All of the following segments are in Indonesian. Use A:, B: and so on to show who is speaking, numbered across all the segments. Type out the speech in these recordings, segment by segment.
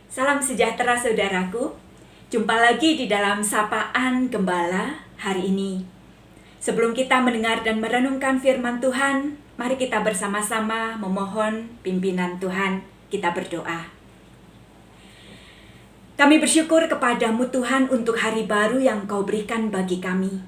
A: Salam sejahtera saudaraku. Jumpa lagi di dalam Sapaan Gembala hari ini. Sebelum kita mendengar dan merenungkan firman Tuhan, mari kita bersama-sama memohon pimpinan Tuhan. Kita berdoa. Kami bersyukur kepadamu Tuhan untuk hari baru yang Kau berikan bagi kami.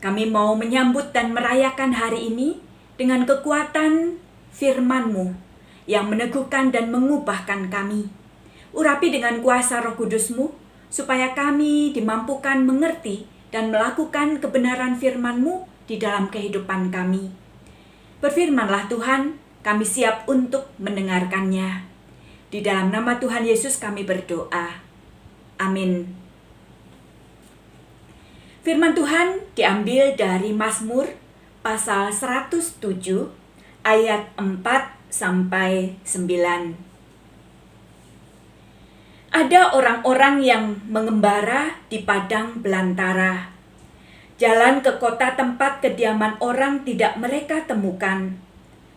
A: Kami mau menyambut dan merayakan hari ini dengan kekuatan firman-Mu yang meneguhkan dan mengubahkan kami. Urapi dengan kuasa Roh Kudus-Mu, supaya kami dimampukan mengerti dan melakukan kebenaran firman-Mu di dalam kehidupan kami. Berfirmanlah Tuhan, kami siap untuk mendengarkannya. Di dalam nama Tuhan Yesus kami berdoa. Amin. Firman Tuhan diambil dari Mazmur pasal 107 ayat 4-9. Ada orang-orang yang mengembara di padang belantara. Jalan ke kota tempat kediaman orang tidak mereka temukan.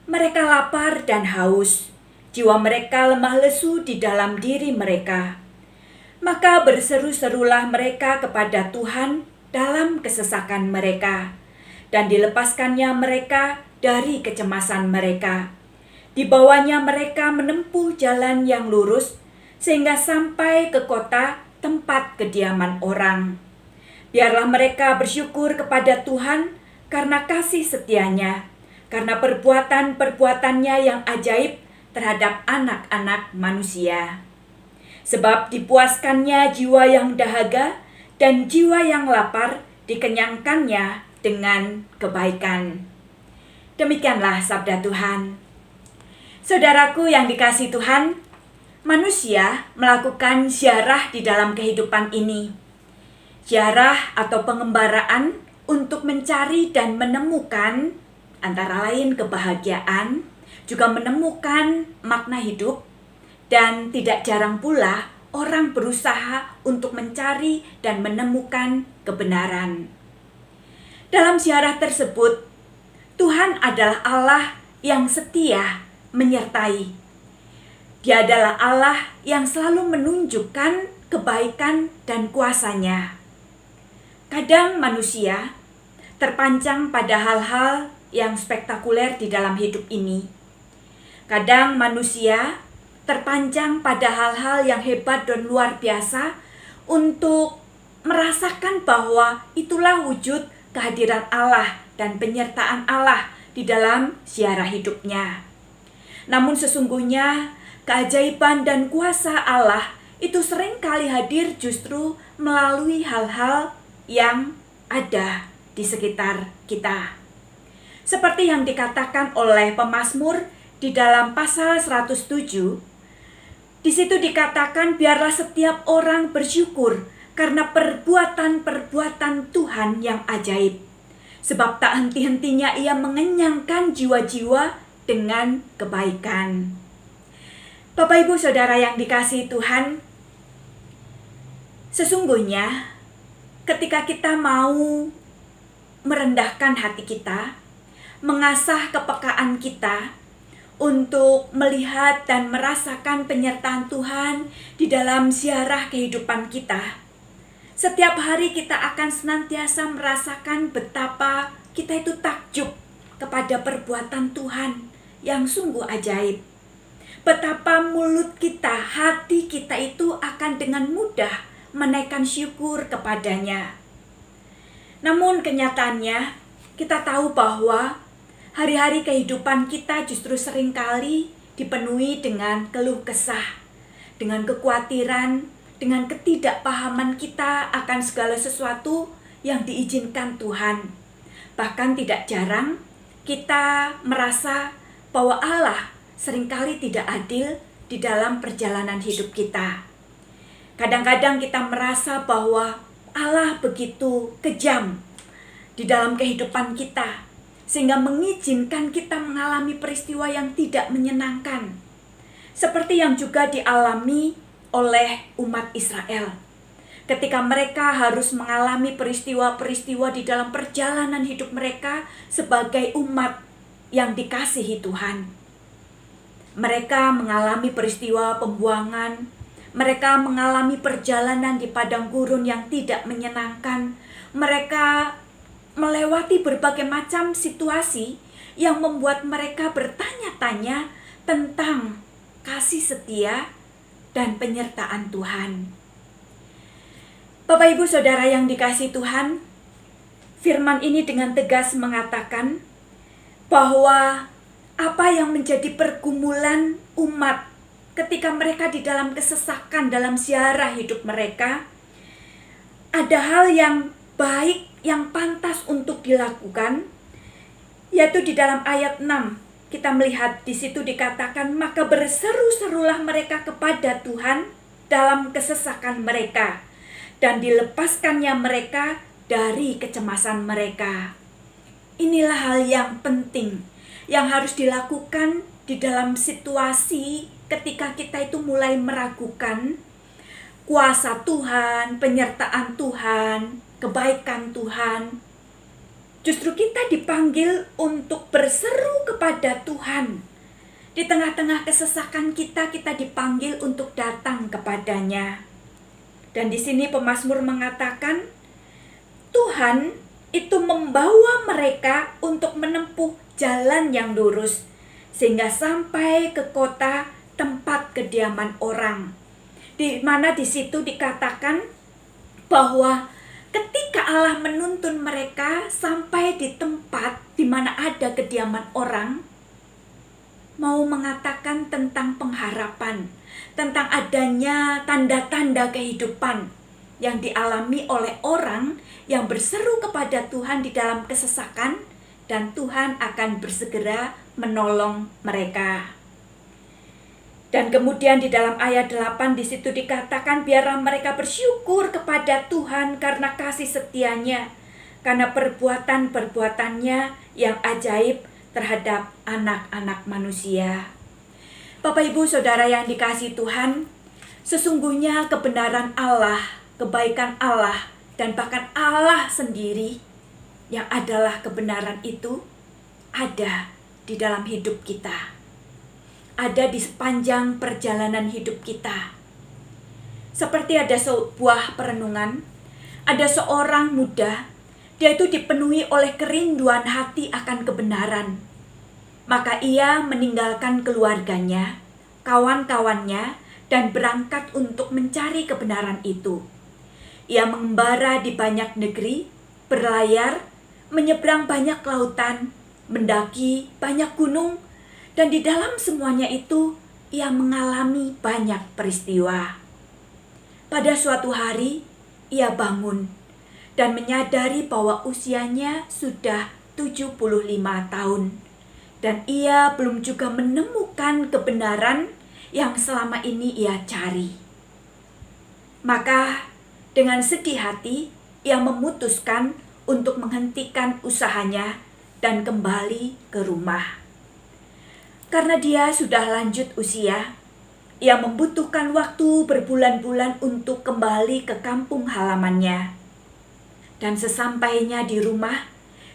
A: Mereka lapar dan haus. Jiwa mereka lemah lesu di dalam diri mereka. Maka berseru-serulah mereka kepada Tuhan dalam kesesakan mereka, dan dilepaskannya mereka dari kecemasan mereka. Dibawanya mereka menempuh jalan yang lurus, sehingga sampai ke kota tempat kediaman orang. Biarlah mereka bersyukur kepada Tuhan karena kasih setianya, karena perbuatan-perbuatannya yang ajaib terhadap anak-anak manusia. Sebab dipuaskannya jiwa yang dahaga dan jiwa yang lapar dikenyangkannya dengan kebaikan. Demikianlah sabda Tuhan. Saudaraku yang dikasihi Tuhan, manusia melakukan ziarah di dalam kehidupan ini. Ziarah atau pengembaraan untuk mencari dan menemukan antara lain kebahagiaan, juga menemukan makna hidup, dan tidak jarang pula orang berusaha untuk mencari dan menemukan kebenaran. Dalam ziarah tersebut, Tuhan adalah Allah yang setia menyertai. Dia adalah Allah yang selalu menunjukkan kebaikan dan kuasa-Nya. Kadang manusia terpancang pada hal-hal yang spektakuler di dalam hidup ini. Kadang manusia terpancang pada hal-hal yang hebat dan luar biasa untuk merasakan bahwa itulah wujud kehadiran Allah dan penyertaan Allah di dalam ziarah hidupnya. Namun sesungguhnya keajaiban dan kuasa Allah itu seringkali hadir justru melalui hal-hal yang ada di sekitar kita. Seperti yang dikatakan oleh pemazmur di dalam pasal 107, di situ dikatakan biarlah setiap orang bersyukur karena perbuatan-perbuatan Tuhan yang ajaib. Sebab tak henti-hentinya Ia mengenyangkan jiwa-jiwa dengan kebaikan. Bapak Ibu Saudara yang dikasihi Tuhan, sesungguhnya ketika kita mau merendahkan hati kita, mengasah kepekaan kita untuk melihat dan merasakan penyertaan Tuhan di dalam ziarah kehidupan kita, setiap hari kita akan senantiasa merasakan betapa kita itu takjub kepada perbuatan Tuhan yang sungguh ajaib. Betapa mulut kita, hati kita itu akan dengan mudah menaikkan syukur kepadanya. Namun kenyataannya kita tahu bahwa hari-hari kehidupan kita justru seringkali dipenuhi dengan keluh kesah, dengan kekhawatiran, dengan ketidakpahaman kita akan segala sesuatu yang diizinkan Tuhan. Bahkan tidak jarang kita merasa bahwa Allah seringkali tidak adil di dalam perjalanan hidup kita. Kadang-kadang kita merasa bahwa Allah begitu kejam di dalam kehidupan kita, sehingga mengizinkan kita mengalami peristiwa yang tidak menyenangkan. Seperti yang juga dialami oleh umat Israel. Ketika mereka harus mengalami peristiwa-peristiwa di dalam perjalanan hidup mereka sebagai umat yang dikasihi Tuhan. Mereka mengalami peristiwa pembuangan, Mereka mengalami perjalanan di padang gurun yang tidak menyenangkan. Mereka melewati berbagai macam situasi yang membuat mereka bertanya-tanya tentang kasih setia dan penyertaan Tuhan. Bapak Ibu Saudara yang dikasihi Tuhan, firman ini dengan tegas mengatakan bahwa apa yang menjadi pergumulan umat ketika mereka di dalam kesesakan dalam ziarah hidup mereka, ada hal yang baik yang pantas untuk dilakukan, yaitu di dalam ayat 6 kita melihat di situ dikatakan, maka berseru-serulah mereka kepada Tuhan dalam kesesakan mereka, dan dilepaskannya mereka dari kecemasan mereka. Inilah hal yang penting yang harus dilakukan di dalam situasi ketika kita itu mulai meragukan kuasa Tuhan, penyertaan Tuhan, kebaikan Tuhan. Justru kita dipanggil untuk berseru kepada Tuhan. Di tengah-tengah kesesakan kita dipanggil untuk datang kepadanya. Dan di sini pemazmur mengatakan, Tuhan itu membawa mereka untuk menempuh jalan yang lurus, sehingga sampai ke kota tempat kediaman orang. Di mana di situ dikatakan bahwa ketika Allah menuntun mereka sampai di tempat di mana ada kediaman orang, mau mengatakan tentang pengharapan, tentang adanya tanda-tanda kehidupan yang dialami oleh orang yang berseru kepada Tuhan di dalam kesesakan, dan Tuhan akan bersegera menolong mereka. Dan kemudian di dalam ayat 8 di situ dikatakan, biarlah mereka bersyukur kepada Tuhan karena kasih setianya, karena perbuatan-perbuatannya yang ajaib terhadap anak-anak manusia. Bapak Ibu Saudara yang dikasihi Tuhan, sesungguhnya kebenaran Allah, kebaikan Allah, dan bahkan Allah sendiri yang adalah kebenaran itu ada di dalam hidup kita. Ada di sepanjang perjalanan hidup kita. Seperti ada sebuah perenungan, ada seorang muda, dia itu dipenuhi oleh kerinduan hati akan kebenaran. Maka ia meninggalkan keluarganya, kawan-kawannya, dan berangkat untuk mencari kebenaran itu. Ia mengembara di banyak negeri, berlayar, menyeberang banyak lautan, mendaki banyak gunung, dan di dalam semuanya itu ia mengalami banyak peristiwa. Pada suatu hari ia bangun dan menyadari bahwa usianya sudah 75 tahun. Dan ia belum juga menemukan kebenaran yang selama ini ia cari. Maka dengan sedih hati ia memutuskan untuk menghentikan usahanya dan kembali ke rumah. Karena dia sudah lanjut usia, ia membutuhkan waktu berbulan-bulan untuk kembali ke kampung halamannya. Dan sesampainya di rumah,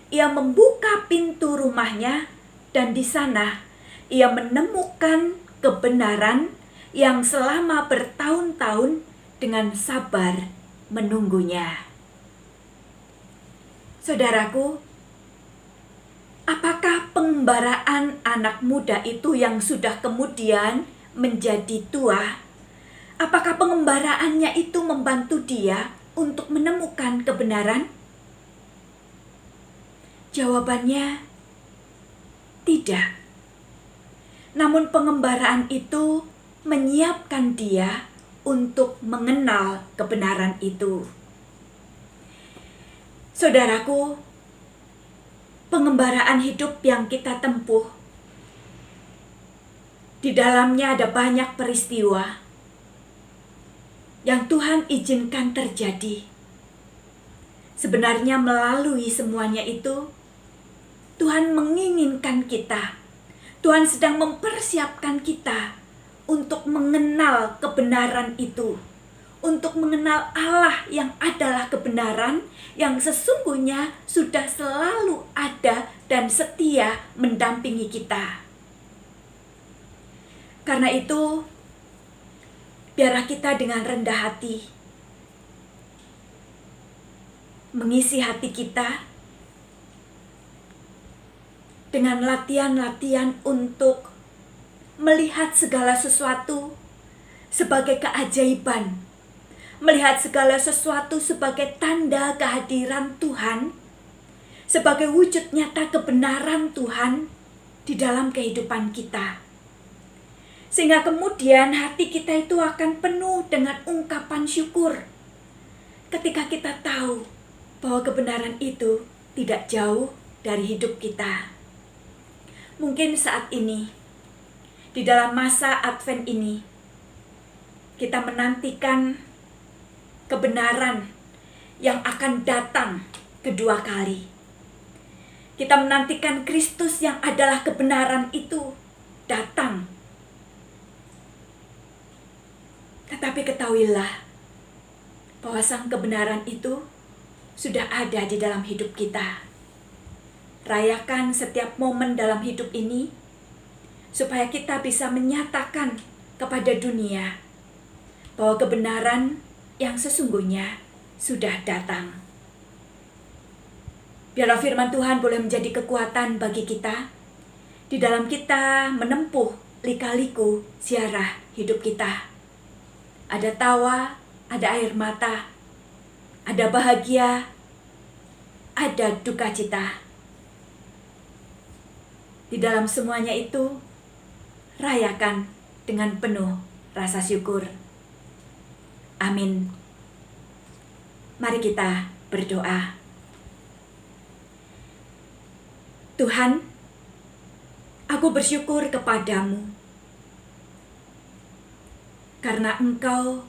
A: ia membuka pintu rumahnya, dan di sana ia menemukan kebenaran yang selama bertahun-tahun dengan sabar menunggunya. Saudaraku, apakah pengembaraan anak muda itu yang sudah kemudian menjadi tua? Apakah pengembaraannya itu membantu dia untuk menemukan kebenaran? Jawabannya tidak. Namun pengembaraan itu menyiapkan dia untuk mengenal kebenaran itu. Saudaraku, pengembaraan hidup yang kita tempuh, di dalamnya ada banyak peristiwa yang Tuhan izinkan terjadi. Sebenarnya melalui semuanya itu, Tuhan menginginkan kita, Tuhan sedang mempersiapkan kita untuk mengenal kebenaran itu, untuk mengenal Allah yang adalah kebenaran, yang sesungguhnya sudah selalu ada dan setia mendampingi kita. Karena itu, biarlah kita dengan rendah hati mengisi hati kita dengan latihan-latihan untuk melihat segala sesuatu sebagai keajaiban, melihat segala sesuatu sebagai tanda kehadiran Tuhan, sebagai wujud nyata kebenaran Tuhan di dalam kehidupan kita. Sehingga kemudian hati kita itu akan penuh dengan ungkapan syukur ketika kita tahu bahwa kebenaran itu tidak jauh dari hidup kita. Mungkin saat ini, di dalam masa Advent ini, kita menantikan kebenaran yang akan datang kedua kali. Kita menantikan Kristus yang adalah kebenaran itu datang. Tetapi ketahuilah bahwa sang kebenaran itu sudah ada di dalam hidup kita. Rayakan setiap momen dalam hidup ini supaya kita bisa menyatakan kepada dunia bahwa kebenaran yang sesungguhnya sudah datang. Biarlah firman Tuhan boleh menjadi kekuatan bagi kita di dalam kita menempuh lika-liku ziarah hidup kita. Ada tawa, ada air mata, ada bahagia, ada duka cita. Di dalam semuanya itu, rayakan dengan penuh rasa syukur. Amin. Mari kita berdoa. Tuhan, aku bersyukur kepadamu karena Engkau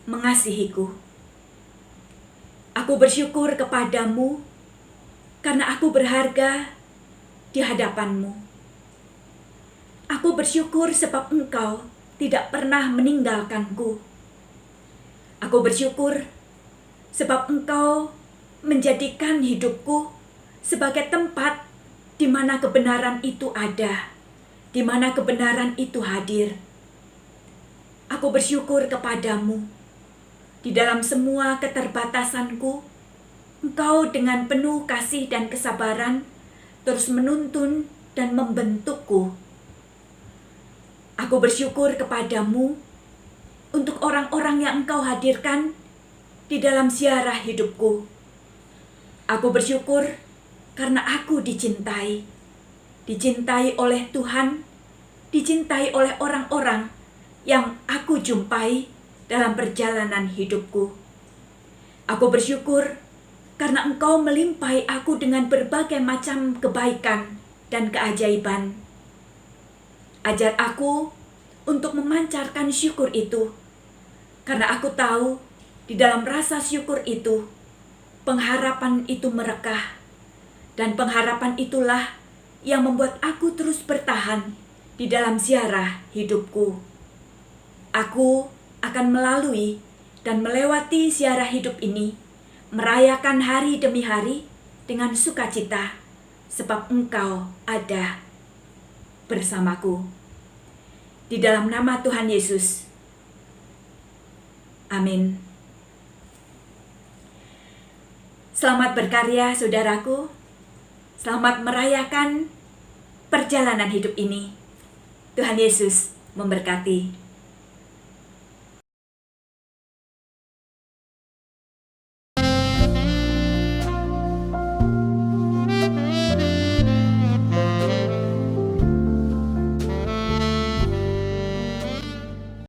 A: mengasihiku. Aku bersyukur kepadamu karena aku berharga di hadapanmu. Aku bersyukur sebab Engkau tidak pernah meninggalkanku. Aku bersyukur sebab Engkau menjadikan hidupku sebagai tempat di mana kebenaran itu ada, di mana kebenaran itu hadir. Aku bersyukur kepadamu. Di dalam semua keterbatasanku, Engkau dengan penuh kasih dan kesabaran terus menuntun dan membentukku. Aku bersyukur kepadamu untuk orang-orang yang Engkau hadirkan di dalam ziarah hidupku. Aku bersyukur karena aku dicintai. Dicintai oleh Tuhan, dicintai oleh orang-orang yang aku jumpai dalam perjalanan hidupku. Aku bersyukur karena Engkau melimpahi aku dengan berbagai macam kebaikan dan keajaiban. Ajar aku untuk memancarkan syukur itu, karena aku tahu di dalam rasa syukur itu, pengharapan itu merekah, dan pengharapan itulah yang membuat aku terus bertahan di dalam ziarah hidupku. Aku akan melalui dan melewati ziarah hidup ini, merayakan hari demi hari dengan sukacita, sebab Engkau ada bersamaku. Di dalam nama Tuhan Yesus. Amin. Selamat berkarya, saudaraku. Selamat merayakan perjalanan hidup ini. Tuhan Yesus memberkati.